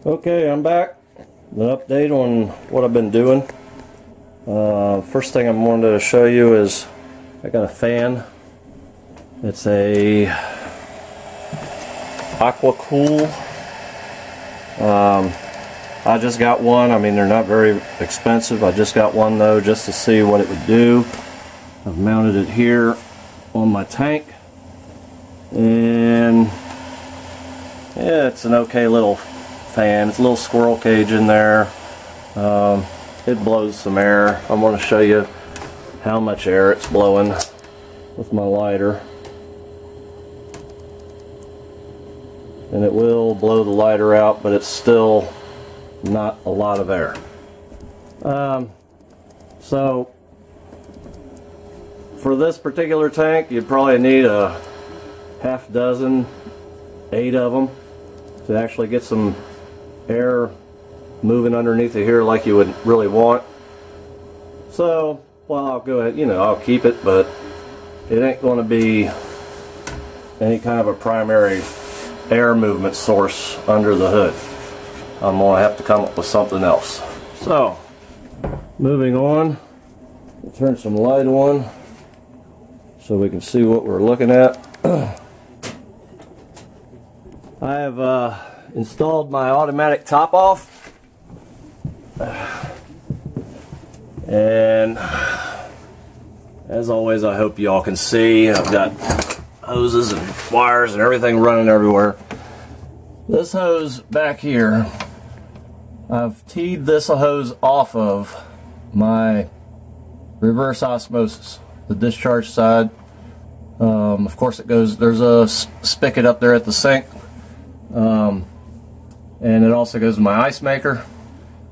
Okay, I'm back. An update on what I've been doing. First thing I wanted to show you is I got a fan. It's a Aqua Cool. I just got one. I mean, they're not very expensive. I just got one though, just to see what it would do. I've mounted it here on my tank, and yeah, it's an okay little fan. It's a little squirrel cage in there. It blows some air. I want to show you how much air it's blowing with my lighter. And it will blow the lighter out, but it's still not a lot of air. So for this particular tank, you'd probably need a half dozen, 8 of them, to actually get some air moving underneath of here like you would really want. So, well, I'll go ahead, I'll keep it, but it ain't going to be any kind of a primary air movement source under the hood. I'm going to have to come up with something else. So, moving on, we'll turn some light on so we can see what we're looking at. I have installed my automatic top off, and as always, I hope y'all can see I've got hoses and wires and everything running everywhere. This hose back here, I've teed this hose off of my reverse osmosis, the discharge side. Of course it goes, there's a spigot up there at the sink, and it also goes to my ice maker.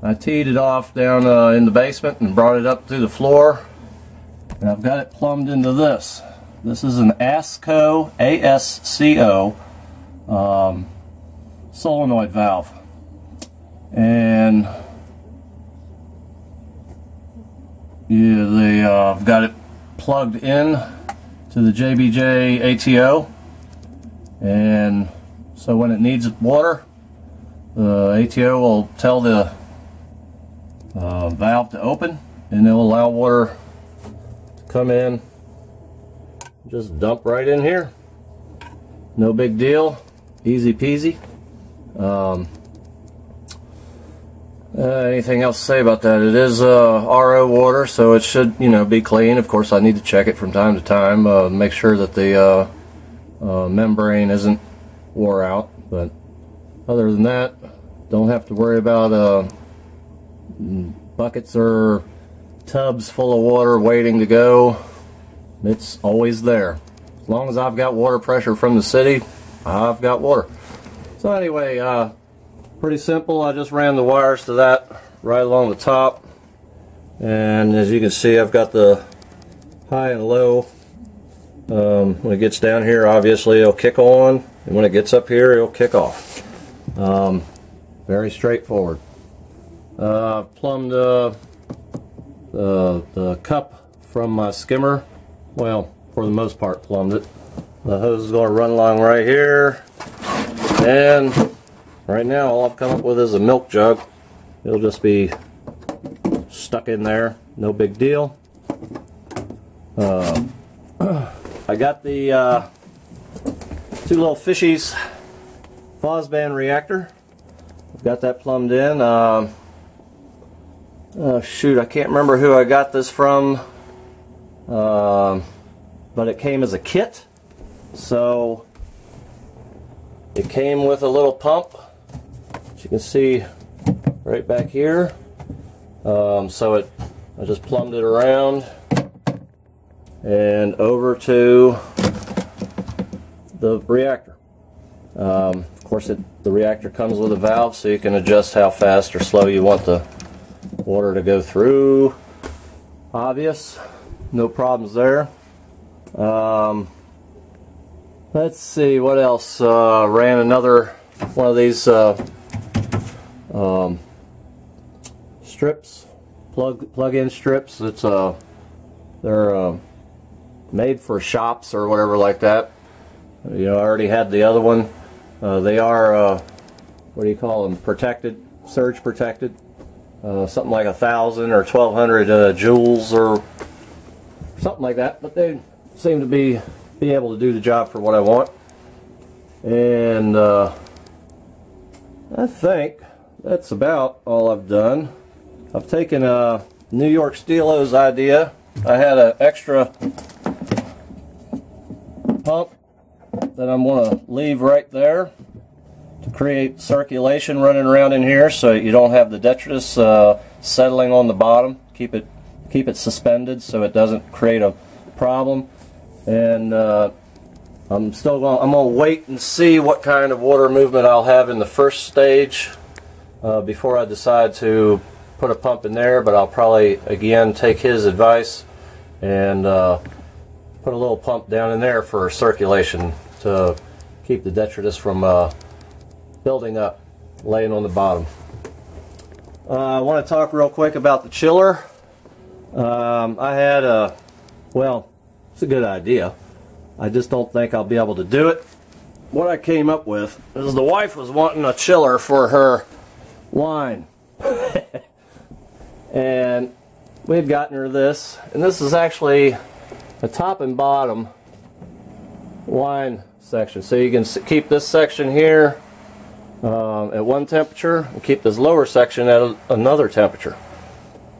I teed it off down in the basement and brought it up through the floor, and I've got it plumbed into this. This is an ASCO, A-S-C-O solenoid valve, and yeah, I've got it plugged in to the JBJ ATO, and so when it needs water, the ATO will tell the valve to open, and it will allow water to come in, just dump right in here. No big deal, easy peasy. Anything else to say about that? It is RO water, so it should, be clean. Of course, I need to check it from time to time, make sure that the membrane isn't wore out. But other than that, don't have to worry about buckets or tubs full of water waiting to go. It's always there. As long as I've got water pressure from the city, I've got water. So anyway, pretty simple. I just ran the wires to that right along the top, and as you can see, I've got the high and low. When it gets down here, obviously it'll kick on, and when it gets up here, it'll kick off. Very straightforward. I've plumbed the cup from my skimmer. Well, for the most part, plumbed it. The hose is going to run along right here, and right now all I've come up with is a milk jug. It'll just be stuck in there, no big deal. I got the 2 little fishies Phosban Reactor. I've got that plumbed in. Shoot, I can't remember who I got this from, but it came as a kit. So it came with a little pump, as you can see right back here. So I just plumbed it around and over to the reactor. Of course, the reactor comes with a valve, so you can adjust how fast or slow you want the water to go through. Obvious, no problems there. Let's see what else. Ran another one of these strips, plug-in strips. It's they're made for shops or whatever like that. I already had the other one. They are what do you call them, protected, surge protected, something like 1,000 or 1,200 joules or something like that, but they seem to be able to do the job for what I want. And I think that's about all I've done. I've taken New York Steelo's idea. I had an extra pump that I'm going to leave right there to create circulation running around in here, so you don't have the detritus settling on the bottom. Keep it suspended so it doesn't create a problem. And I'm going to wait and see what kind of water movement I'll have in the first stage before I decide to put a pump in there, but I'll probably again take his advice and put a little pump down in there for circulation to keep the detritus from building up, laying on the bottom. I want to talk real quick about the chiller. I had well, it's a good idea. I just don't think I'll be able to do it. What I came up with is the wife was wanting a chiller for her wine. And we had gotten her this, and this is actually a top and bottom wine section. So you can keep this section here at one temperature and keep this lower section at another temperature.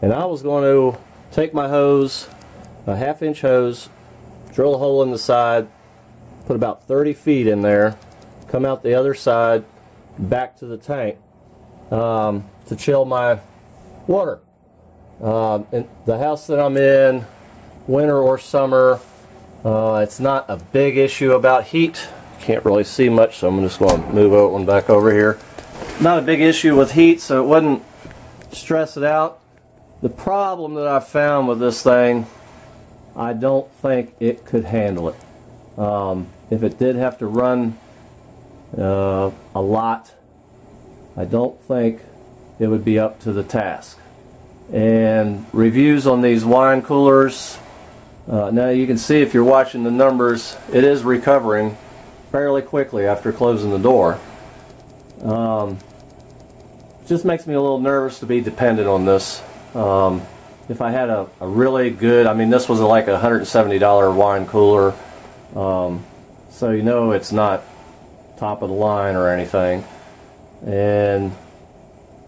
And I was going to take my hose, a 1/2-inch hose, drill a hole in the side, put about 30 feet in there, come out the other side, back to the tank to chill my water. In the house that I'm in, winter or summer, it's not a big issue about heat. Can't really see much, so I'm just going to move one back over here. Not a big issue with heat, so it wouldn't stress it out. The problem that I found with this thing, I don't think it could handle it. If it did have to run a lot, I don't think it would be up to the task. And reviews on these wine coolers, now you can see if you're watching the numbers, it is recovering fairly quickly after closing the door. Just makes me a little nervous to be dependent on this. If I had a really good, I mean, this was like a $170 wine cooler, so you know it's not top of the line or anything. And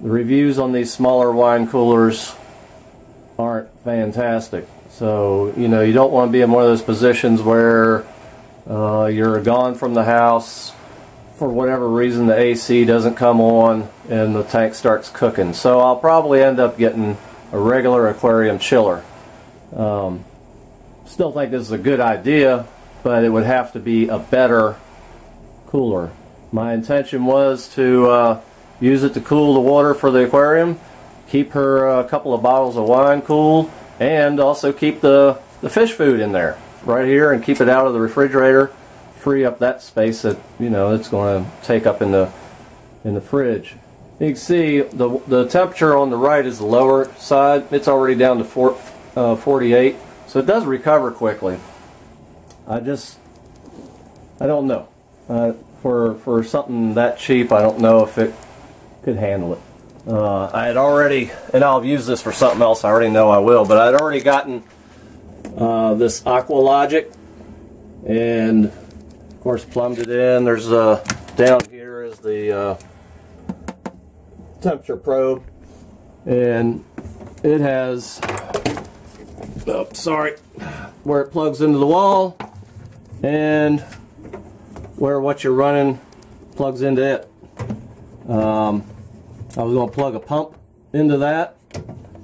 the reviews on these smaller wine coolers aren't fantastic. So, you know, you don't want to be in one of those positions where you're gone from the house, for whatever reason the AC doesn't come on and the tank starts cooking. So I'll probably end up getting a regular aquarium chiller. Still think this is a good idea, but it would have to be a better cooler. My intention was to use it to cool the water for the aquarium, keep her a couple of bottles of wine cool, and also keep the fish food in there right here and keep it out of the refrigerator, free up that space that, you know, it's going to take up in the fridge. You can see the temperature on the right is the lower side. It's already down to 48, so it does recover quickly. I don't know. For something that cheap, I don't know if it could handle it. I had already, and I'll use this for something else, I already know I will, but I'd already gotten this Aqualogic, and of course plumbed it in. There's down here is the temperature probe, and it has, where it plugs into the wall and where what you're running plugs into it. I was going to plug a pump into that,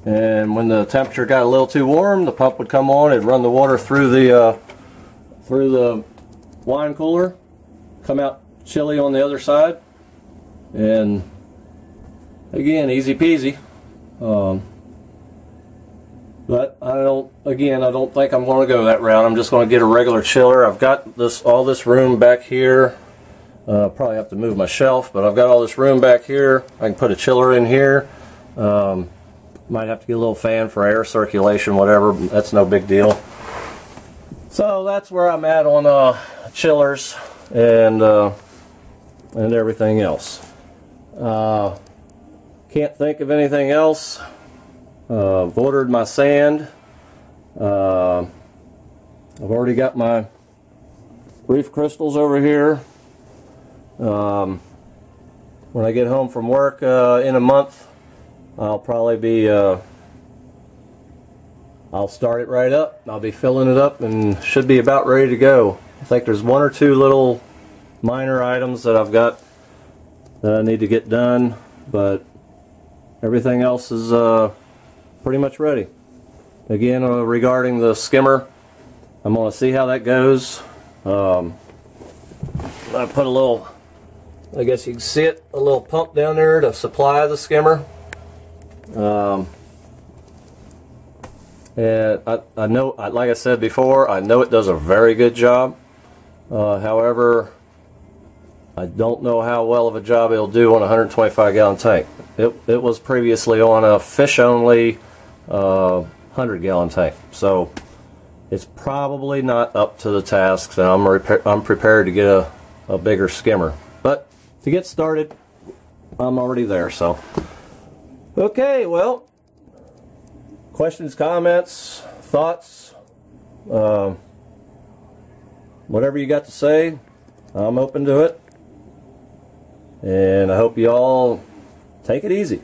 and when the temperature got a little too warm, the pump would come on, it'd run the water through the wine cooler, come out chilly on the other side, and again, easy peasy. But I don't think I'm going to go that route. I'm just going to get a regular chiller. I've got all this room back here. Probably have to move my shelf, but I've got all this room back here. I can put a chiller in here. Might have to get a little fan for air circulation, whatever. That's no big deal. So that's where I'm at on chillers and everything else. Can't think of anything else. I've ordered my sand. I've already got my Reef crystals over here. When I get home from work in a month, I'll probably be I'll start it right up. I'll be filling it up and should be about ready to go. I think there's one or two little minor items that I've got that I need to get done, but everything else is pretty much ready. Again, regarding the skimmer, I'm going to see how that goes. I put a little, I guess you can see it, a little pump down there to supply the skimmer. And I know, like I said before, I know it does a very good job. However, I don't know how well of a job it'll do on a 125 gallon tank. It was previously on a fish only 100 gallon tank. So it's probably not up to the task, and I'm prepared to get a bigger skimmer. But to get started, I'm already there. So okay, well, questions, comments, thoughts, whatever you got to say, I'm open to it. And I hope you all take it easy.